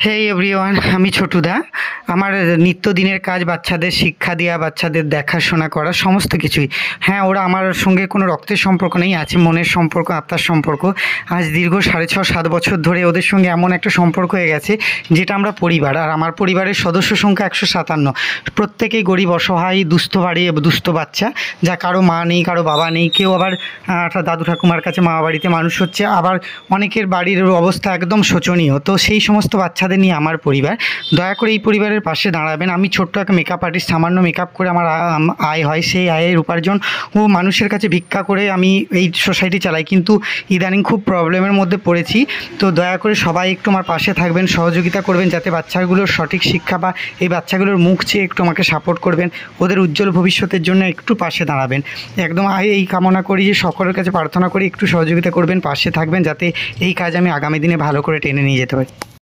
হেই everyone, আমি ছোটুদা। আমার নিত্যদিনের কাজ বাচ্চাদের শিক্ষা দেওয়া, বাচ্চাদের দেখাশোনা করা, সমস্ত কিছুই। হ্যাঁ, ওরা আমার সঙ্গে কোনো রক্তের সম্পর্ক নেই, আছে মনের সম্পর্ক, আত্মার সম্পর্ক। আজ দীর্ঘ 6.5-7 বছর ধরে ওদের সঙ্গে এমন একটা সম্পর্ক হয়ে গেছে যেটা আমরা পরিবার। আর আমার পরিবারের সদস্য সংখ্যা 157। প্রত্যেকেই গরিব, অসহায়, দুস্থ বাড়ি, দুস্থ বাচ্চা, যা কারো মা নেই, কারো বাবা নেই, কেউ আবার একটা দাদু ঠাকুমার কাছে মামা বাড়িতে মানুষ হচ্ছে, আবার অনেকের বাড়ির অবস্থা একদম শোচনীয়। তো সেই সমস্ত বাচ্চাদের নিয়ে আমার পরিবার। দয়া করে এই পরিবারের পাশে দাঁড়াবেন। আমি ছোট্ট একটা মেকআপ আর্টিস্ট, সামান্য মেকআপ করে আমার আয় হয়। সেই আয়ের উপার্জন ও মানুষের কাছে ভিক্ষা করে আমি এই সোসাইটি চালাই, কিন্তু ইদানিং খুব প্রবলেমের মধ্যে পড়েছি। তো দয়া করে সবাই একটু আমার পাশে থাকবেন, সহযোগিতা করবেন, যাতে বাচ্চাগুলোর সঠিক শিক্ষা বা এই বাচ্চাগুলোর মুখ চেয়ে একটু আমাকে সাপোর্ট করবেন। ওদের উজ্জ্বল ভবিষ্যতের জন্য একটু পাশে দাঁড়াবেন। একদম এই কামনা করি, যে সকলের কাছে প্রার্থনা করি একটু সহযোগিতা করবেন, পাশে থাকবেন, যাতে এই কাজ আমি আগামী দিনে ভালো করে টেনে নিয়ে যেতে পারি।